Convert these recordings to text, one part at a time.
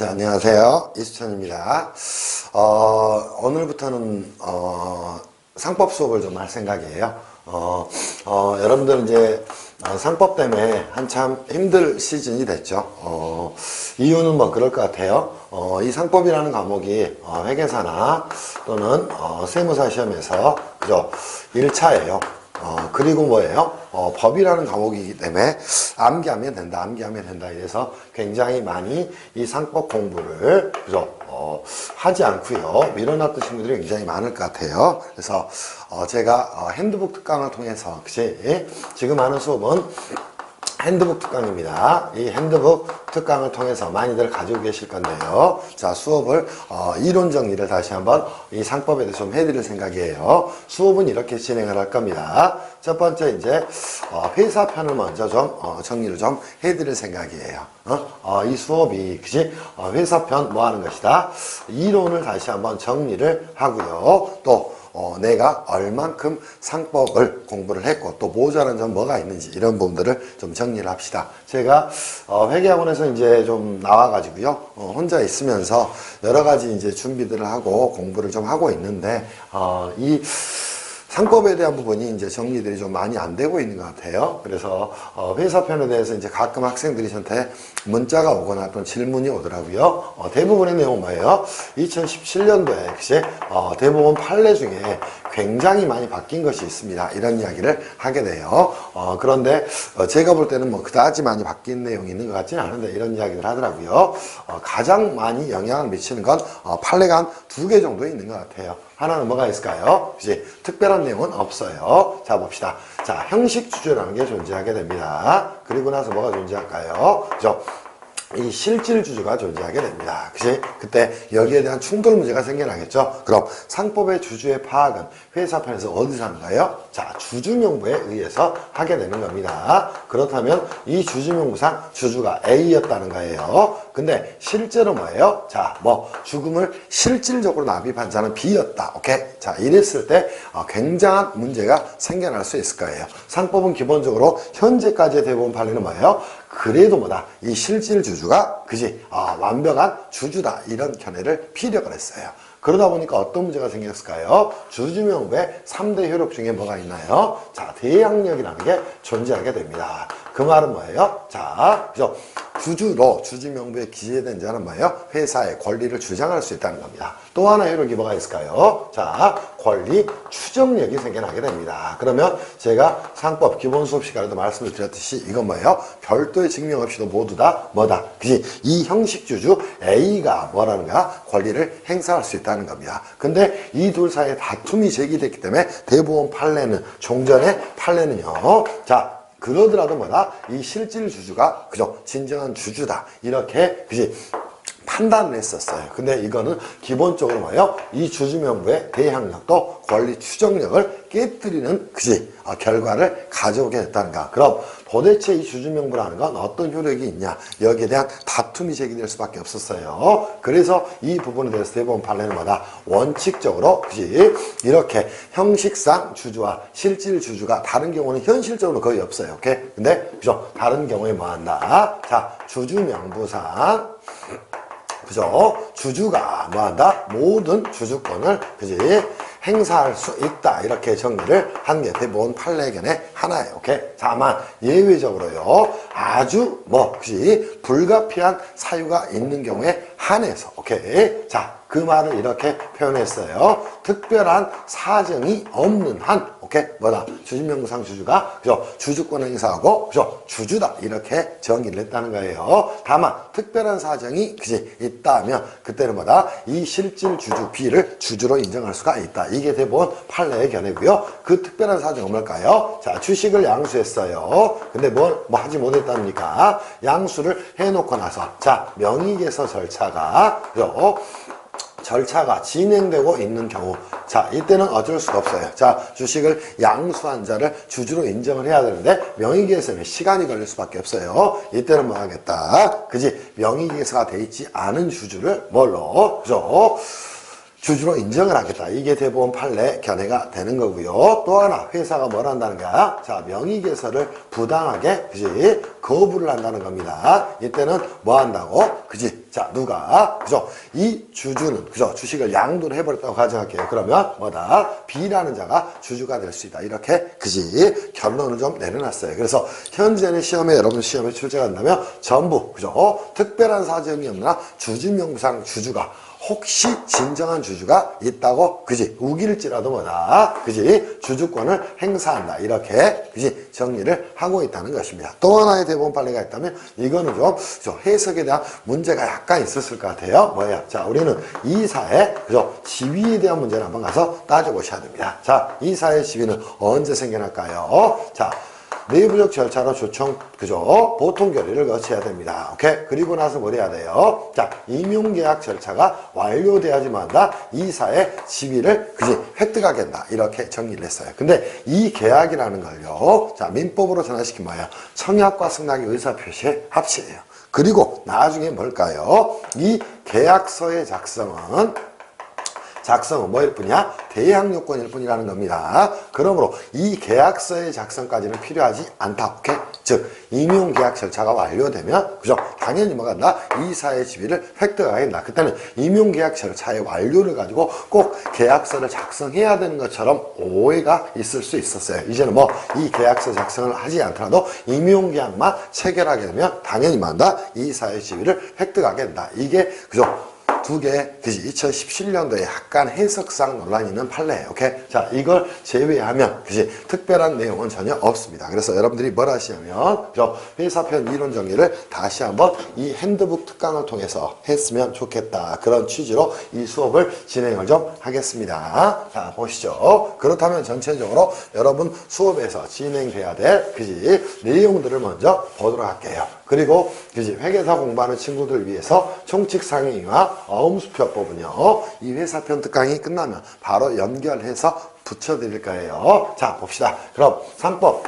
자, 안녕하세요. 이수천입니다. 오늘부터는, 상법 수업을 좀 할 생각이에요. 여러분들 이제, 상법 때문에 한참 힘들 시즌이 됐죠. 이유는 뭐 그럴 것 같아요. 이 상법이라는 과목이, 회계사나 또는, 세무사 시험에서, 그죠? 1차예요. 그리고 뭐예요? 법이라는 과목이기 때문에 암기하면 된다. 이래서 굉장히 많이 이 상법 공부를, 그죠? 하지 않고요. 밀어놨던 친구들이 굉장히 많을 것 같아요. 그래서, 제가, 핸드북 특강을 통해서, 그치? 지금 하는 수업은 핸드북 특강입니다. 이 핸드북 특강을 통해서 많이들 가지고 계실 건데요. 자, 수업을, 이론 정리를 다시 한번 이 상법에 대해서 좀 해드릴 생각이에요. 수업은 이렇게 진행을 할 겁니다. 첫 번째, 이제, 회사편을 먼저 좀, 정리를 좀 해드릴 생각이에요. 이 수업이, 그지? 회사편 뭐 하는 것이다? 이론을 다시 한번 정리를 하고요. 또, 내가 얼만큼 상법을 공부를 했고 또 모자란 점 뭐가 있는지 이런 부분들을 좀 정리를 합시다. 제가 회계학원에서 이제 좀 나와가지고요, 혼자 있으면서 여러 가지 이제 준비들을 하고 공부를 좀 하고 있는데 이 상법에 대한 부분이 이제 정리들이 좀 많이 안 되고 있는 것 같아요. 그래서 회사편에 대해서 이제 가끔 학생들이 저한테 문자가 오거나 또는 질문이 오더라고요. 대부분의 내용은 뭐예요? 2017년도에 그치? 대법원 판례 중에 굉장히 많이 바뀐 것이 있습니다. 이런 이야기를 하게 돼요. 그런데 제가 볼 때는 뭐 그다지 많이 바뀐 내용이 있는 것 같지는 않은데 이런 이야기를 하더라고요. 가장 많이 영향을 미치는 건 판례가 한 2개 정도 있는 것 같아요. 하나는 뭐가 있을까요? 그치? 특별한 내용은 없어요. 자, 봅시다. 자, 형식주주라는 게 존재하게 됩니다. 그리고 나서 뭐가 존재할까요? 그죠? 이 실질주주가 존재하게 됩니다. 그치? 그때 여기에 대한 충돌 문제가 생겨나겠죠? 그럼 상법의 주주의 파악은 회사편에서 어디서 하는가요? 자, 주주명부에 의해서 하게 되는 겁니다. 그렇다면 이 주주명부상 주주가 A였다는 거예요. 근데 실제로 뭐예요? 자, 뭐 죽음을 실질적으로 납입한 자는 B였다. 오케이? 자, 이랬을 때 굉장한 문제가 생겨날 수 있을 거예요. 상법은 기본적으로 현재까지의 대법원 판례는 뭐예요? 그래도 뭐다? 이 실질 주주가, 그지? 완벽한 주주다. 이런 견해를 피력을 했어요. 그러다 보니까 어떤 문제가 생겼을까요? 주주명부의 3대 효력 중에 뭐가 있나요? 자, 대항력이라는 게 존재하게 됩니다. 그 말은 뭐예요? 자, 그죠? 주주로 주주명부에 기재된 자는 뭐예요? 회사의 권리를 주장할 수 있다는 겁니다. 또 하나 효력이 뭐가 있을까요? 자, 권리 추정력이 생겨나게 됩니다. 그러면 제가 상법 기본 수업 시간에도 말씀을 드렸듯이 이건 뭐예요? 별도의 증명 없이도 모두 다 뭐다? 그지? 이 형식주주 A가 뭐라는가? 권리를 행사할 수 있다는 겁니다. 근데 이 둘 사이에 다툼이 제기됐기 때문에 대법원 판례는, 종전의 판례는요. 자, 그러더라도 뭐다? 이 실질 주주가, 그죠? 진정한 주주다. 이렇게, 그지? 판단을 했었어요. 근데 이거는 기본적으로 뭐예요? 이 주주명부의 대항력도 권리 추정력을 깨뜨리는, 그지? 결과를 가져오게 됐다는가. 그럼 도대체 이 주주명부라는 건 어떤 효력이 있냐? 여기에 대한 다툼이 제기될 수밖에 없었어요. 그래서 이 부분에 대해서 대법원 판례는 뭐다? 원칙적으로, 그지? 이렇게 형식상 주주와 실질 주주가 다른 경우는 현실적으로 거의 없어요. 오케이? 근데, 그죠? 다른 경우에 뭐 한다? 자, 주주명부상. 그죠? 주주가 뭐한다? 모든 주주권을, 그지? 행사할 수 있다. 이렇게 정리를 한 게 대법원 판례견의 하나예요. 오케이? 다만, 예외적으로요. 아주, 그지? 불가피한 사유가 있는 경우에 한해서. 오케이? 자, 그 말을 이렇게 표현했어요. 특별한 사정이 없는 한, 오케이? 뭐다? 주주명부상 주주가, 그죠? 주주권을 행사하고, 그죠? 주주다. 이렇게 정의를 했다는 거예요. 다만, 특별한 사정이, 그지? 있다면, 그때는 뭐다? 이 실질 주주 B를 주주로 인정할 수가 있다. 이게 대법원 판례의 견해고요. 그 특별한 사정은 뭘까요? 자, 주식을 양수했어요. 근데 뭐 하지 못했답니까? 양수를 해놓고 나서, 자, 명의개서 절차가, 그죠? 절차가 진행되고 있는 경우, 자, 이때는 어쩔 수가 없어요. 자, 주식을 양수한 자를 주주로 인정을 해야 되는데 명의개서는 시간이 걸릴 수밖에 없어요. 이때는 뭐 하겠다? 그지? 명의개서가 돼 있지 않은 주주를 뭘로? 그죠? 주주로 인정을 하겠다. 이게 대법원 판례 견해가 되는 거고요. 또 하나 회사가 뭘 한다는 거야? 자, 명의개서를 부당하게, 그지? 거부를 한다는 겁니다. 이때는 뭐 한다고? 그지? 자, 누가? 그죠? 이 주주는, 그죠? 주식을 양도를 해버렸다고 가정할게요. 그러면 뭐다? B라는 자가 주주가 될 수 있다. 이렇게, 그지? 결론을 좀 내려놨어요. 그래서 현재는 시험에, 여러분 시험에 출제가 된다면 전부, 그죠? 특별한 사정이 없나 주주명부상 주주가 혹시 진정한 주주가 있다고, 그지? 우길지라도 뭐다, 그지? 주주권을 행사한다. 이렇게, 그지? 정리를 하고 있다는 것입니다. 또 하나의 대법원 판례가 있다면, 이거는 좀 해석에 대한 문제가 약간 있었을 것 같아요. 뭐야? 자, 우리는 이사의, 그죠? 지위에 대한 문제를 한번 가서 따져보셔야 됩니다. 자, 이사의 지위는 언제 생겨날까요? 자, 내부적 절차로 조청, 그죠? 보통 결의를 거쳐야 됩니다. 오케이? 그리고 나서 뭘 해야 돼요? 자, 임용계약 절차가 완료돼야지만 이사의 지위를, 그지? 획득하게 된다. 이렇게 정리를 했어요. 근데 이 계약이라는 걸요. 자, 민법으로 전환시킨 뭐예요? 청약과 승낙의 의사표시의 합치예요. 그리고 나중에 뭘까요? 이 계약서의 작성은 뭐일 뿐이야? 대항 요건일 뿐이라는 겁니다. 그러므로 이 계약서의 작성까지는 필요하지 않다. 오케이? 즉, 임용계약 절차가 완료되면, 그죠? 당연히 뭐가 나 이사의 지위를 획득하게 된다. 그때는 임용계약 절차의 완료를 가지고 꼭 계약서를 작성해야 되는 것처럼 오해가 있을 수 있었어요. 이제는 뭐 이 계약서 작성을 하지 않더라도 임용계약만 체결하게 되면 당연히 뭐다? 이사의 지위를 획득하게 된다. 이게, 그죠? 두 개, 그지? 2017년도에 약간 해석상 논란이 있는 판례예요. 오케이? 자, 이걸 제외하면, 그지? 특별한 내용은 전혀 없습니다. 그래서 여러분들이 뭘 하시냐면, 회사편 이론 정리를 다시 한번 이 핸드북 특강을 통해서 했으면 좋겠다. 그런 취지로 이 수업을 진행을 좀 하겠습니다. 자, 보시죠. 그렇다면 전체적으로 여러분 수업에서 진행돼야 될, 그지? 내용들을 먼저 보도록 할게요. 그리고, 그지? 회계사 공부하는 친구들 위해서 총칙상의와 어음수표법은요, 이 회사편 특강이 끝나면 바로 연결해서 붙여드릴 거예요. 자, 봅시다. 그럼 3법.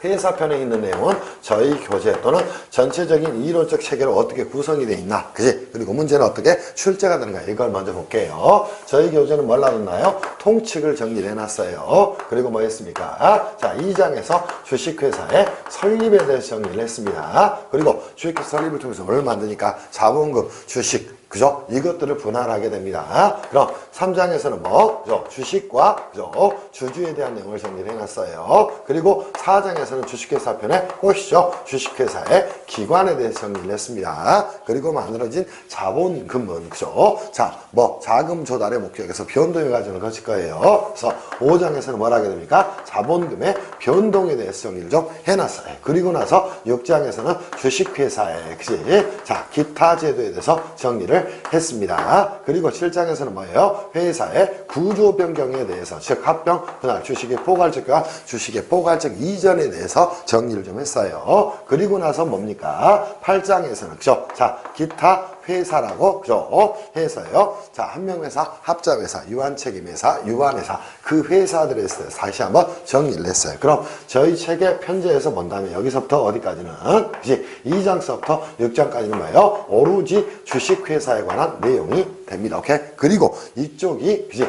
회사편에 있는 내용은 저희 교재 또는 전체적인 이론적 체계로 어떻게 구성이 되어 있나, 그지? 그리고 문제는 어떻게 출제가 되는가, 이걸 먼저 볼게요. 저희 교재는 뭘 나눴나요? 통칙을 정리를 해놨어요. 그리고 뭐 했습니까? 자, 2장에서 주식회사의 설립에 대해서 정리를 했습니다. 그리고 주식회사 설립을 통해서 뭘 만드니까? 자본금, 주식, 그죠? 이것들을 분할하게 됩니다. 그럼 3장에서는 뭐? 그죠? 주식과, 그죠? 주주에 대한 내용을 정리를 해놨어요. 그리고 4장에서는 주식회사 편에 보시죠. 주식회사의 기관에 대해서 정리를 했습니다. 그리고 만들어진 자본금은, 그죠? 자, 뭐, 자금 조달의 목적에서 변동의 과정을 거칠 거예요. 그래서 5장에서는 뭘 하게 됩니까? 자본금의 변동에 대해서 정리를 좀 해놨어요. 그리고 나서 6장에서는 주식회사의, 그지? 자, 기타 제도에 대해서 정리를 했습니다. 그리고 7장에서는 뭐예요? 회사의 구조 변경에 대해서, 즉 합병, 분할, 주식의 포괄적과 주식의 포괄적 이전에 대해서 정리를 좀 했어요. 그리고 나서 뭡니까? 8장에서는, 그죠? 자, 기타 회사라고, 그죠? 해서요. 자, 한명회사, 합자회사, 유한책임회사, 유한회사, 그 회사들에 대해서 다시 한번 정리를 했어요. 그럼 저희 책의 편제에서 본다면 여기서부터 어디까지는, 그지? 2장서부터 6장까지는 뭐예요? 오로지 주식회사에 관한 내용이 됩니다. 오케이? 그리고 이쪽이, 그지?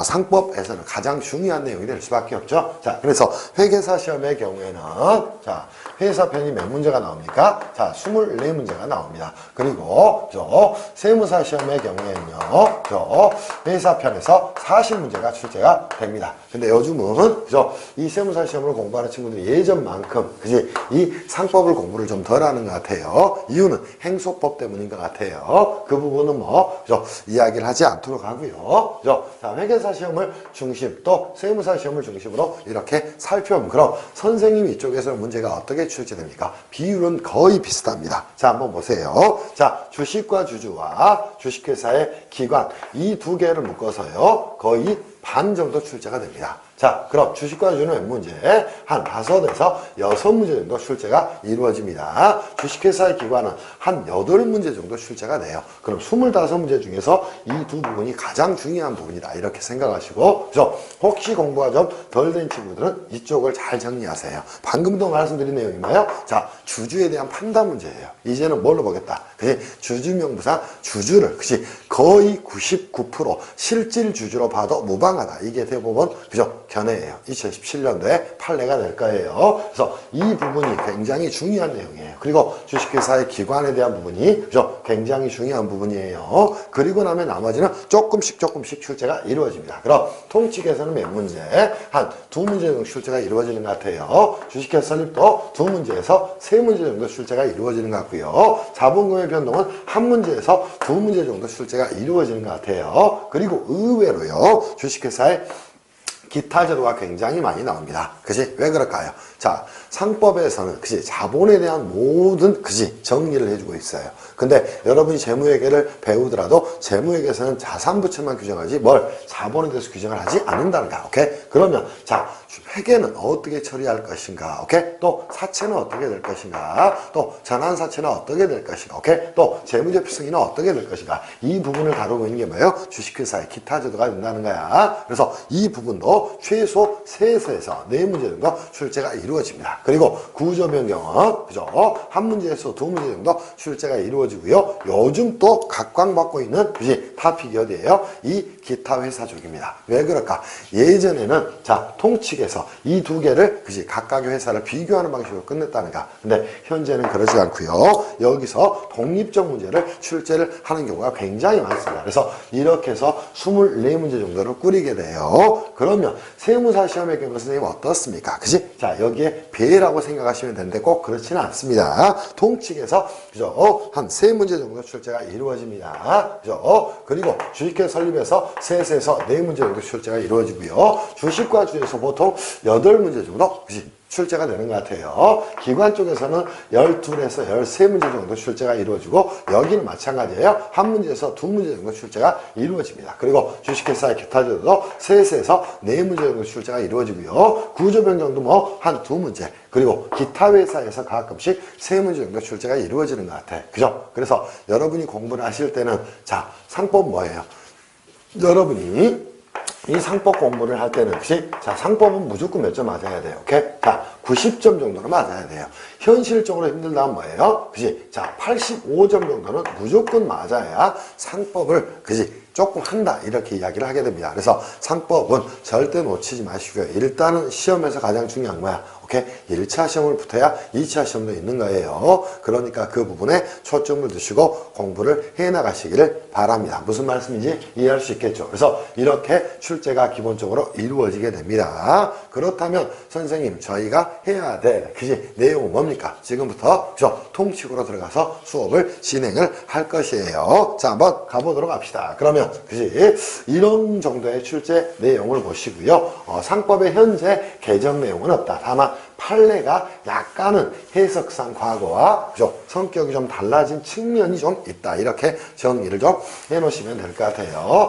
상법에서는 가장 중요한 내용이 될 수밖에 없죠. 자, 그래서 회계사 시험의 경우에는, 자, 회사편이 몇 문제가 나옵니까? 자, 24문제가 나옵니다. 그리고, 세무사 시험의 경우에는요, 회사편에서 40문제가 출제가 됩니다. 근데 요즘은, 그죠? 이 세무사 시험을 공부하는 친구들이 예전만큼, 그지? 이 상법을 공부를 좀 덜 하는 것 같아요. 이유는 행소법 때문인 것 같아요. 그 부분은 뭐, 그죠? 이야기를 하지 않도록 하고요. 그죠? 자, 회계사 시험을 중심, 또 세무사 시험을 중심으로 이렇게 살펴보면, 그럼 선생님 이쪽에서 문제가 어떻게 출제됩니까? 비율은 거의 비슷합니다. 자, 한번 보세요. 자, 주식과 주주와 주식회사의 기관, 이 두 개를 묶어서요, 거의 반 정도 출제가 됩니다. 자, 그럼 주식과 주주는 몇 문제? 한 5에서 6문제 정도 출제가 이루어집니다. 주식회사의 기관은 한 8문제 정도 출제가 돼요. 그럼 25문제 중에서 이 두 부분이 가장 중요한 부분이다. 이렇게 생각하시고, 그래서 혹시 공부가 좀 덜 된 친구들은 이쪽을 잘 정리하세요. 방금도 말씀드린 내용이 뭐예요? 자, 주주에 대한 판단 문제예요. 이제는 뭘로 보겠다? 그지? 주주명부상 주주를, 그지? 거의 99% 실질 주주로 봐도 무방하다. 이게 대부분, 그죠? 견해예요. 2017년도에 판례가 될 거예요. 그래서 이 부분이 굉장히 중요한 내용이에요. 그리고 주식회사의 기관에 대한 부분이 그죠? 굉장히 중요한 부분이에요. 그리고 나면 나머지는 조금씩 출제가 이루어집니다. 그럼 통칙에서는 몇 문제? 한 두 문제 정도 출제가 이루어지는 것 같아요. 주식회사 설립도 두 문제에서 세 문제 정도 출제가 이루어지는 것 같고요. 자본금의 변동은 한 문제에서 두 문제 정도 출제가 이루어지는 것 같아요. 그리고 의외로요, 주식회사의 기타 제도가 굉장히 많이 나옵니다. 그지? 왜 그럴까요? 자, 상법에서는 그지? 자본에 대한 모든 그지? 정리를 해주고 있어요. 근데 여러분이 재무회계를 배우더라도 재무회계에서는 자산부채만 규정하지 뭘 자본에 대해서 규정을 하지 않는다는 거야. 오케이? 그러면 자, 회계는 어떻게 처리할 것인가? 오케이? 또 사채는 어떻게 될 것인가? 또 전환사채는 어떻게 될 것인가? 오케이? 또 재무제표승인은 어떻게 될 것인가? 이 부분을 다루고 있는 게 뭐예요? 주식회사의 기타 제도가 된다는 거야. 그래서 이 부분도 최소 3에서 4문제 정도 출제가 이루어집니다. 그리고 구조 변경은 그죠? 한 문제에서 두 문제 정도 출제가 이루어지고요. 요즘 또 각광받고 있는 그지? 타픽이 어디예요? 이 기타 회사 쪽입니다. 왜 그럴까? 예전에는 자, 통칙에서 이 두 개를 그지? 각각의 회사를 비교하는 방식으로 끝냈다는가. 근데 현재는 그러지 않고요. 여기서 독립적 문제를 출제를 하는 경우가 굉장히 많습니다. 그래서 이렇게 해서 24문제 정도를 꾸리게 돼요. 그러면 세무사 시험의 경우 선생님 어떻습니까? 그지? 자, 여기에 배라고 생각하시면 되는데 꼭 그렇지는 않습니다. 통칙에서 그죠? 한 3문제 정도 출제가 이루어집니다. 그죠? 그리고 주식회사 설립에서 3에서 4문제 정도 출제가 이루어지고요. 주식과 주에서 보통 8문제 정도 그지? 출제가 되는 것 같아요. 기관 쪽에서는 12에서 13문제 정도 출제가 이루어지고 여기는 마찬가지예요. 한 문제에서 두 문제 정도 출제가 이루어집니다. 그리고 주식회사의 기타제도도 3에서 4문제 정도 출제가 이루어지고요. 구조변경도 뭐 한 2문제 그리고 기타 회사에서 가끔씩 3문제 정도 출제가 이루어지는 것 같아. 그죠? 그래서 여러분이 공부를 하실 때는 자, 상법 뭐예요? 여러분이 이 상법 공부를 할 때는 혹시 자, 상법은 무조건 몇 점 맞아야 돼요. 오케이? 자, 90점 정도는 맞아야 돼요. 현실적으로 힘들다면 뭐예요? 그지? 자, 85점 정도는 무조건 맞아야 상법을 그지? 조금 한다 이렇게 이야기를 하게 됩니다. 그래서 상법은 절대 놓치지 마시고요. 일단은 시험에서 가장 중요한 거야. 오케이? 1차 시험을 붙어야 2차 시험도 있는 거예요. 그러니까 그 부분에 초점을 두시고 공부를 해나가시기를 바랍니다. 무슨 말씀인지 이해할 수 있겠죠. 그래서 이렇게 출제가 기본적으로 이루어지게 됩니다. 그렇다면 선생님 저희가 해야 될 그지? 내용은 뭡니까? 지금부터 그죠? 통칙으로 들어가서 수업을 진행을 할 것이에요. 자, 한번 가보도록 합시다. 그러면 그지? 이런 정도의 출제 내용을 보시고요. 상법의 현재 개정 내용은 없다. 다만 판례가 약간은 해석상 과거와 그죠? 성격이 좀 달라진 측면이 좀 있다. 이렇게 정리를 좀 해놓으시면 될 것 같아요.